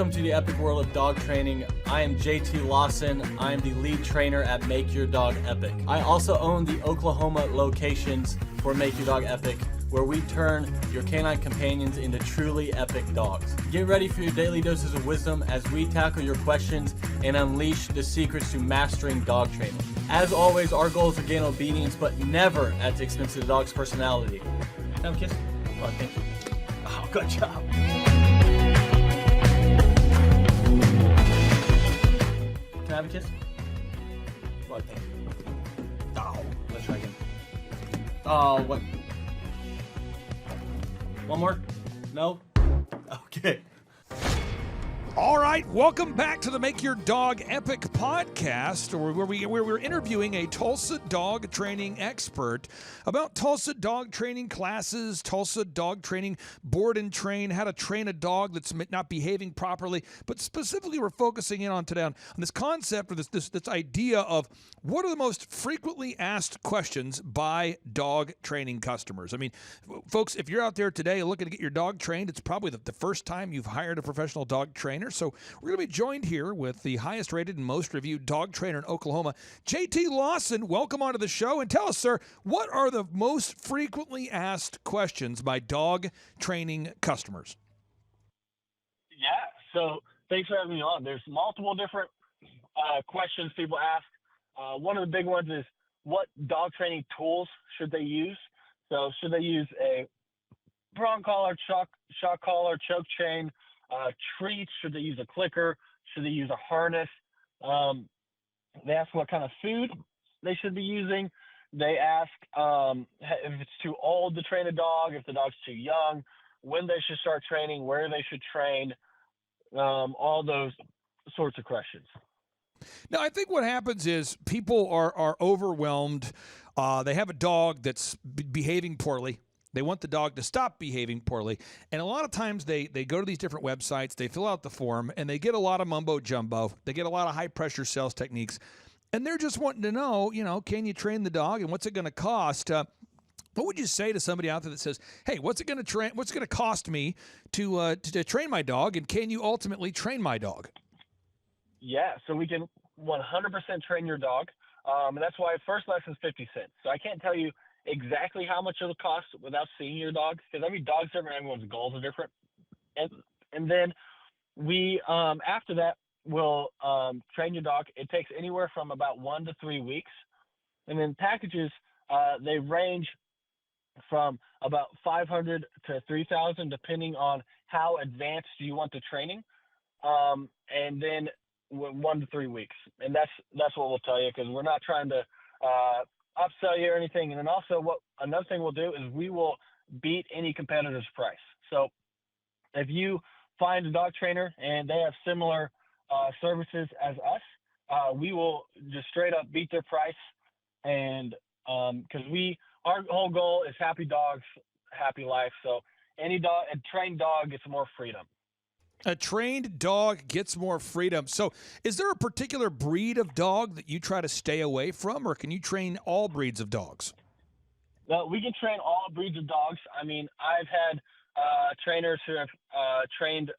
Welcome to the epic world of dog training. I am JT Lawson. I am the lead trainer at Make Your Dog Epic. I also own the Oklahoma locations for Make Your Dog Epic, where we turn your canine companions into truly epic dogs. Get ready for your daily doses of wisdom as we tackle your questions and unleash the secrets to mastering dog training. As always, our goal is to gain obedience, but never at the expense of the dog's personality. Can I have a kiss? Oh, thank you. Oh, good job. Can I have a kiss? Well, thank you. Oh, let's try again. Oh, what? One more? No? Okay. All right, welcome back to the Make Your Dog Epic podcast, where we're interviewing a Tulsa dog training expert about Tulsa dog training classes, Tulsa dog training board and train, how to train a dog that's not behaving properly. But specifically, we're focusing in on today on this concept or this idea of what are the most frequently asked questions by dog training customers. I mean, folks, if you're out there today looking to get your dog trained, it's probably the first time you've hired a professional dog trainer. So we're going to be joined here with the highest rated and most reviewed dog trainer in Oklahoma, JT Lawson. Welcome onto the show. And tell us, sir, what are the most frequently asked questions by dog training customers? Yeah, so thanks for having me on. There's multiple different questions people ask. One of the big ones is, what dog training tools should they use? So should they use a prong collar, shock collar, choke chain, treats? Should they use a clicker? Should they use a harness? They ask what kind of food they should be using. They ask if it's too old to train a dog, if the dog's too young, when they should start training, where they should train, all those sorts of questions. Now, I think what happens is people are overwhelmed. They have a dog that's behaving poorly. They want the dog to stop behaving poorly. And a lot of times they go to these different websites, they fill out the form, and they get a lot of mumbo jumbo. They get a lot of high pressure sales techniques. And they're just wanting to know, can you train the dog and what's it going to cost? What would you say to somebody out there that says, hey, what's it going to cost me to train my dog? And can you ultimately train my dog? Yeah, so we can 100% train your dog. And that's why first lesson is 50 cents. So I can't tell you exactly how much it'll cost without seeing your dog, because every dog's different, everyone's goals are different. And then we after that we'll train your dog. It takes anywhere from about 1 to 3 weeks. And then packages, they range from about 500 to 3,000 depending on how advanced you want the training. And then 1 to 3 weeks. And that's what we'll tell you, because we're not trying to upsell you or anything. And then also another thing we'll do is we will beat any competitor's price. So if you find a dog trainer and they have similar services as us, we will just straight up beat their price. And because our whole goal is happy dogs, happy life. So a trained dog gets more freedom. A trained dog gets more freedom. So is there a particular breed of dog that you try to stay away from, or can you train all breeds of dogs? Well, we can train all breeds of dogs. I mean, I've had trainers who have trained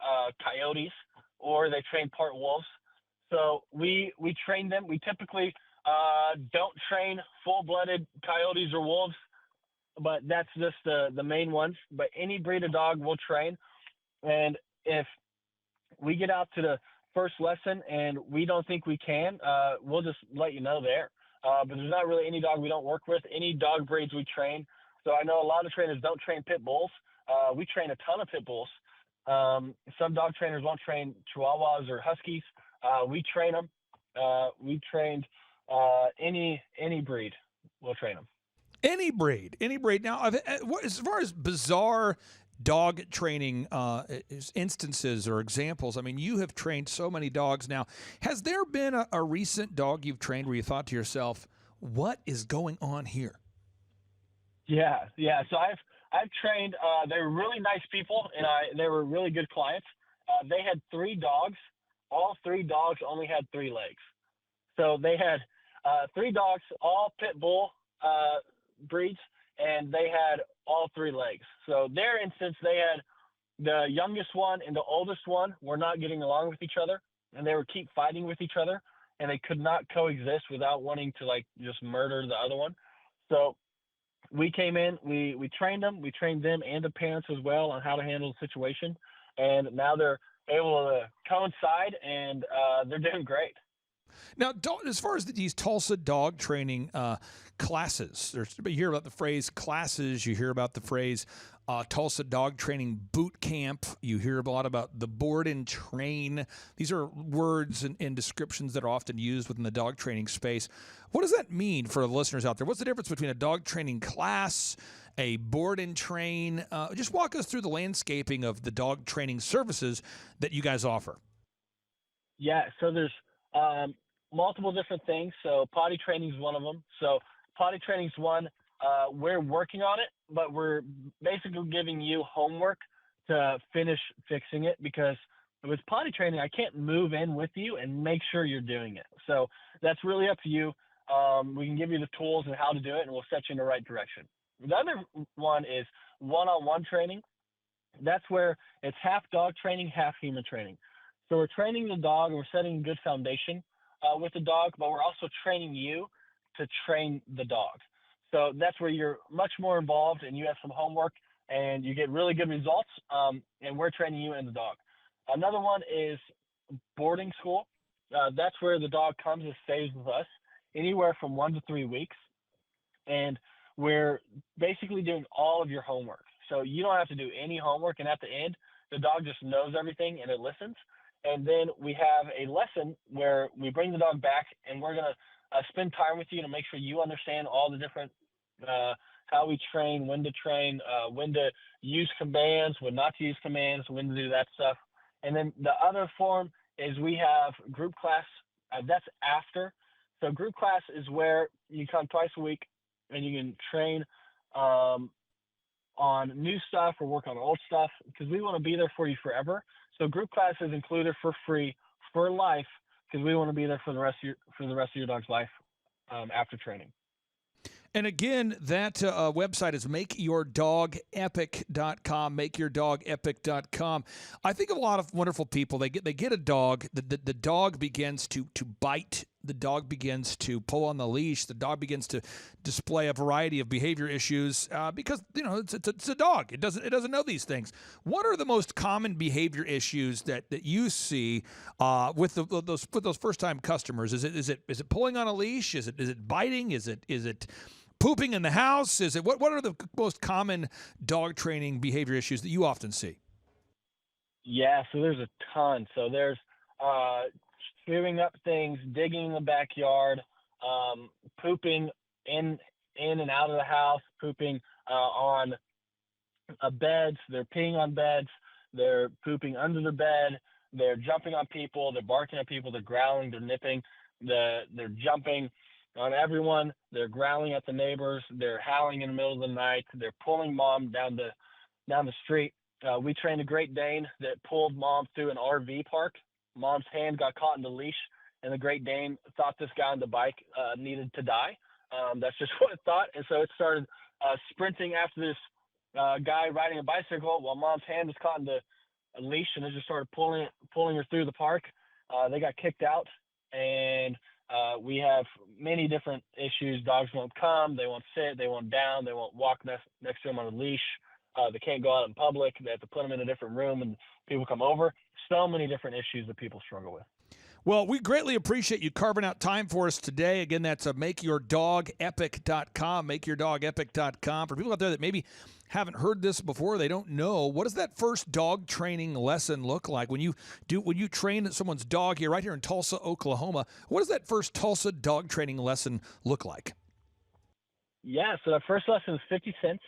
coyotes, or they train part wolves. So we train them. We typically don't train full-blooded coyotes or wolves, but that's just the main ones. But any breed of dog we'll train. And if we get out to the first lesson and we don't think we can, we'll just let you know there. But there's not really any dog we don't work with, any dog breeds we train. So I know a lot of trainers don't train pit bulls. We train a ton of pit bulls. Some dog trainers won't train Chihuahuas or Huskies. We train them. We trained any breed, we'll train them. Any breed. Now, as far as bizarre dog training instances or examples, I mean, you have trained so many dogs now. Has there been a recent dog you've trained where you thought to yourself, what is going on here? Yeah. So I've trained, they were really nice people, and they were really good clients. They had 3 dogs. All 3 dogs only had 3 legs. So they had 3 dogs, all pit bull breeds, and they had all 3 legs. So their instance, they had the youngest one and the oldest one were not getting along with each other, and they would keep fighting with each other, and they could not coexist without wanting to like just murder the other one. So we came in, we trained them, we trained them and the parents as well on how to handle the situation, and now they're able to coincide, and they're doing great. Now, as far as these Tulsa dog training classes, you hear about the phrase classes, you hear about the phrase Tulsa dog training boot camp, you hear a lot about the board and train. These are words and descriptions that are often used within the dog training space. What does that mean for the listeners out there? What's the difference between a dog training class, a board and train? Just walk us through the landscaping of the dog training services that you guys offer. Yeah, so there's multiple different things. So potty training is one of them. So potty training is one. We're working on it, but we're basically giving you homework to finish fixing it, because with potty training, I can't move in with you and make sure you're doing it. So that's really up to you. We can give you the tools and how to do it, and we'll set you in the right direction. The other one is one-on-one training. That's where it's half dog training, half human training. So we're training the dog and we're setting a good foundation with the dog, but we're also training you to train the dog. So that's where you're much more involved and you have some homework and you get really good results, and we're training you and the dog. Another one is boarding school. That's where the dog comes and stays with us anywhere from 1 to 3 weeks. And we're basically doing all of your homework. So you don't have to do any homework. And at the end, the dog just knows everything and it listens. And then we have a lesson where we bring the dog back and we're going to spend time with you to make sure you understand all the different, how we train, when to use commands, when not to use commands, when to do that stuff. And then the other form is we have group class. That's after. So group class is where you come twice a week and you can train on new stuff or work on old stuff, because we want to be there for you forever. So group class is included for free for life, because we want to be there for the rest of your dog's life after training. And again, that website is makeyourdogepic.com, makeyourdogepic.com. I think of a lot of wonderful people. They get a dog. The dog begins to bite. The dog begins to pull on the leash. The dog begins to display a variety of behavior issues because it's a dog. It doesn't know these things. What are the most common behavior issues that you see with those first time customers? Is it pulling on a leash? Is it biting? Is it pooping in the house? Is it what are the most common dog training behavior issues that you often see? Yeah, so there's a ton. So there's chewing up things, digging in the backyard, pooping in and out of the house, pooping on beds. They're peeing on beds. They're pooping under the bed. They're jumping on people. They're barking at people. They're growling. They're nipping. They're jumping on everyone. They're growling at the neighbors. They're howling in the middle of the night. They're pulling mom down the street. We trained a Great Dane that pulled mom through an RV park. Mom's hand got caught in the leash, and the Great Dane thought this guy on the bike needed to die. That's just what it thought. And so it started sprinting after this guy riding a bicycle while mom's hand was caught in the leash, and it just started pulling her through the park. They got kicked out, and we have many different issues. Dogs won't come. They won't sit. They won't down. They won't walk next to them on a leash. They can't go out in public. They have to put them in a different room and people come over. So many different issues that people struggle with. Well, we greatly appreciate you carving out time for us today. Again, that's makeyourdogepic.com, makeyourdogepic.com. For people out there that maybe haven't heard this before, they don't know, what does that first dog training lesson look like? When you train someone's dog right here in Tulsa, Oklahoma, what does that first Tulsa dog training lesson look like? Yeah, so the first lesson is 50 cents.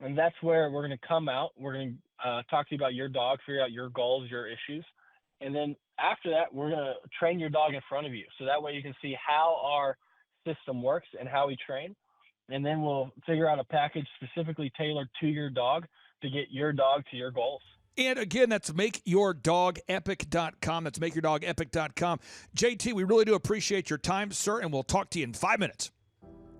And that's where we're going to come out. We're going to talk to you about your dog, figure out your goals, your issues. And then after that, we're going to train your dog in front of you. So that way you can see how our system works and how we train. And then we'll figure out a package specifically tailored to your dog to get your dog to your goals. And again, that's makeyourdogepic.com. That's makeyourdogepic.com. JT, we really do appreciate your time, sir, and we'll talk to you in 5 minutes.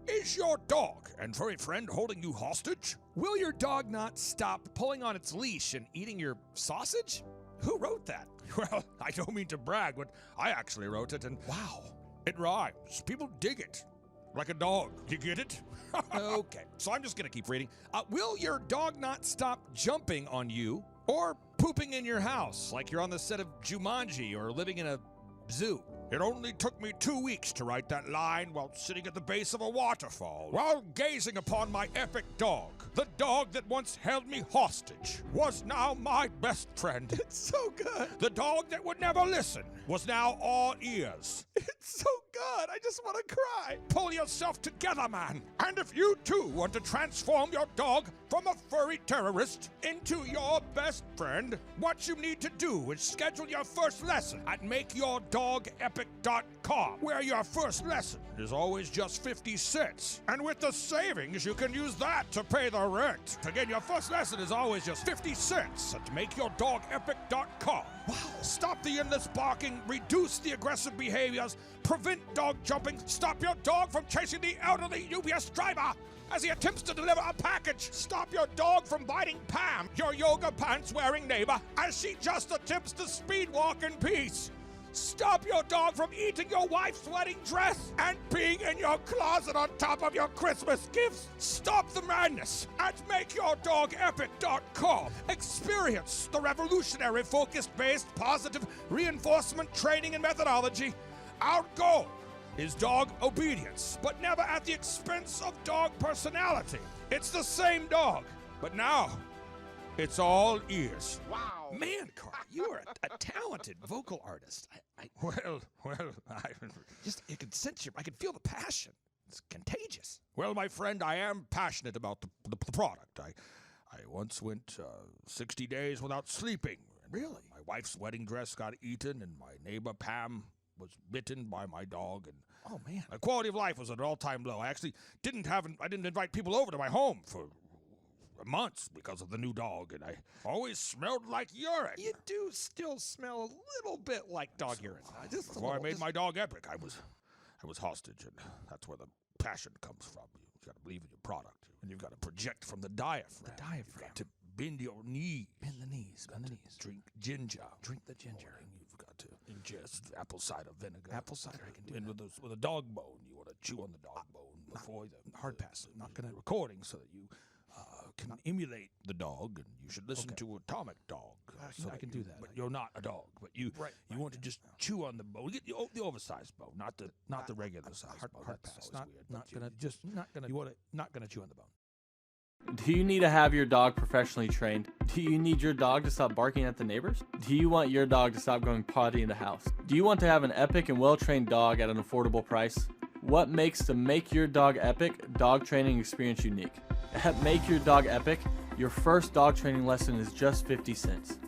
Is your dog and furry friend holding you hostage? Will your dog not stop pulling on its leash and eating your sausage? Who wrote that? Well, I don't mean to brag, but I actually wrote it, and wow, it rhymes. People dig it. Like a dog. You get it? Okay, so I'm just gonna keep reading. Will your dog not stop jumping on you or pooping in your house like you're on the set of Jumanji or living in a zoo? It only took me 2 weeks to write that line while sitting at the base of a waterfall, while gazing upon my epic dog. The dog that once held me hostage was now my best friend. It's so good. The dog that would never listen was now all ears. It's so good. I just want to cry. Pull yourself together, man. And if you too want to transform your dog from a furry terrorist into your best friend, what you need to do is schedule your first lesson at MakeYourDogEpic.com, where your first lesson is always just 50 cents. And with the savings, you can use that to pay the rent. Again, your first lesson is always just 50 cents at MakeYourDogEpic.com. Wow. Stop the endless barking, reduce the aggressive behaviors, prevent dog jumping, stop your dog from chasing the elderly UPS driver as he attempts to deliver a package. Stop your dog from biting Pam, your yoga pants wearing neighbor, as she just attempts to speed walk in peace. Stop your dog from eating your wife's wedding dress and peeing in your closet on top of your Christmas gifts. Stop the madness at MakeYourDogEpic.com. Experience the revolutionary focus-based positive reinforcement training and methodology. Our goal is dog obedience, but never at the expense of dog personality. It's the same dog, but now it's all ears. Wow. Man, Carl, you are a talented vocal artist. Well, I can sense I can feel the passion. It's contagious. Well, my friend, I am passionate about the product. I once went 60 days without sleeping. Really? My wife's wedding dress got eaten, and my neighbor Pam was bitten by my dog, and oh man, my quality of life was at an all-time low. I actually didn't invite people over to my home for months because of the new dog, and I always smelled like urine. You do still smell a little bit like dog urine. Before I made my dog epic, I was hostage, and that's where the passion comes from. You've got to believe in your product, and you've got to project from the diaphragm. The diaphragm. You've got to bend your knees. Bend the knees. Bend the knees. Drink ginger. Drink the ginger. You've got to ingest apple cider vinegar. Apple cider, I can do. And with a dog bone, you want to chew on the dog bone before the hard pass. Not gonna recording so that you can emulate the dog, and you should listen to Atomic Dog. I can do that. But you're not a dog. But you want to just chew on the bone. Get the oversized bone, not the regular size bone. Hard pass. Not gonna chew on the bone. Do you need to have your dog professionally trained? Do you need your dog to stop barking at the neighbors? Do you want your dog to stop going potty in the house? Do you want to have an epic and well-trained dog at an affordable price? What makes the Make Your Dog Epic dog training experience unique? At Make Your Dog Epic, your first dog training lesson is just 50 cents,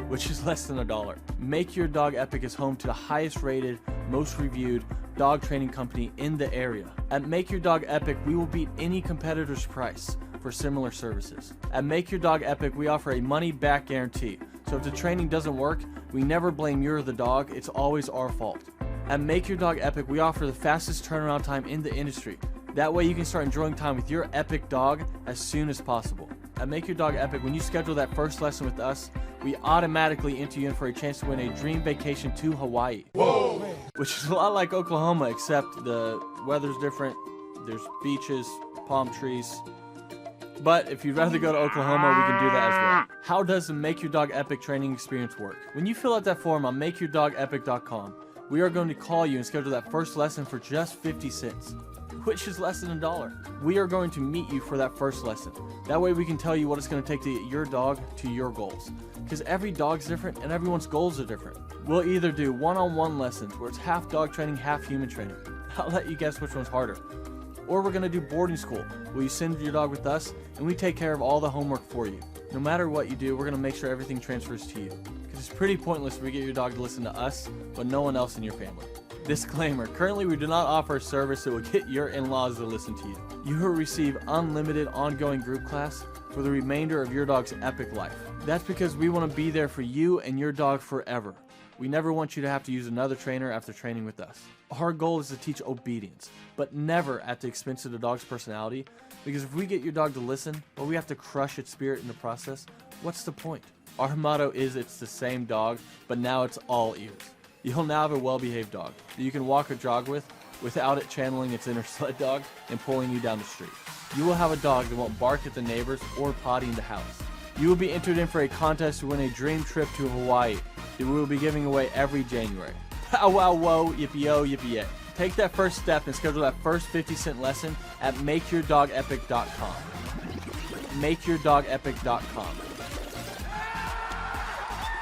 which is less than $1. Make Your Dog Epic is home to the highest rated, most reviewed dog training company in the area. At Make Your Dog Epic, we will beat any competitor's price for similar services. At Make Your Dog Epic, we offer a money-back guarantee. So if the training doesn't work, we never blame you or the dog. It's always our fault. At Make Your Dog Epic, we offer the fastest turnaround time in the industry. That way you can start enjoying time with your epic dog as soon as possible. At Make Your Dog Epic, when you schedule that first lesson with us, we automatically enter you in for a chance to win a dream vacation to Hawaii. Whoa! Which is a lot like Oklahoma, except the weather's different. There's beaches, palm trees. But if you'd rather go to Oklahoma, we can do that as well. How does the Make Your Dog Epic training experience work? When you fill out that form on MakeYourDogEpic.com, we are going to call you and schedule that first lesson for just 50 cents, which is less than $1. We are going to meet you for that first lesson. That way we can tell you what it's going to take to get your dog to your goals. Because every dog's different and everyone's goals are different. We'll either do one-on-one lessons where it's half dog training, half human training. I'll let you guess which one's harder. Or we're going to do boarding school, where you send your dog with us and we take care of all the homework for you. No matter what you do, we're going to make sure everything transfers to you. Because it's pretty pointless if we get your dog to listen to us, but no one else in your family. Disclaimer, currently we do not offer a service that will get your in-laws to listen to you. You will receive unlimited ongoing group class for the remainder of your dog's epic life. That's because we want to be there for you and your dog forever. We never want you to have to use another trainer after training with us. Our goal is to teach obedience, but never at the expense of the dog's personality, because if we get your dog to listen, or we have to crush its spirit in the process, what's the point? Our motto is it's the same dog, but now it's all ears. You'll now have a well-behaved dog that you can walk or jog with without it channeling its inner sled dog and pulling you down the street. You will have a dog that won't bark at the neighbors or potty in the house. You will be entered in for a contest to win a dream trip to Hawaii that we will be giving away every January. Pow wow whoa, yippee-yo, yippee-yay. Take that first step and schedule that first 50-cent lesson at makeyourdogepic.com. Makeyourdogepic.com.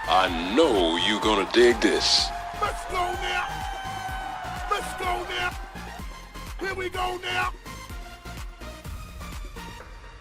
I know you're gonna dig this. Let's go now. Let's go now. Here we go now.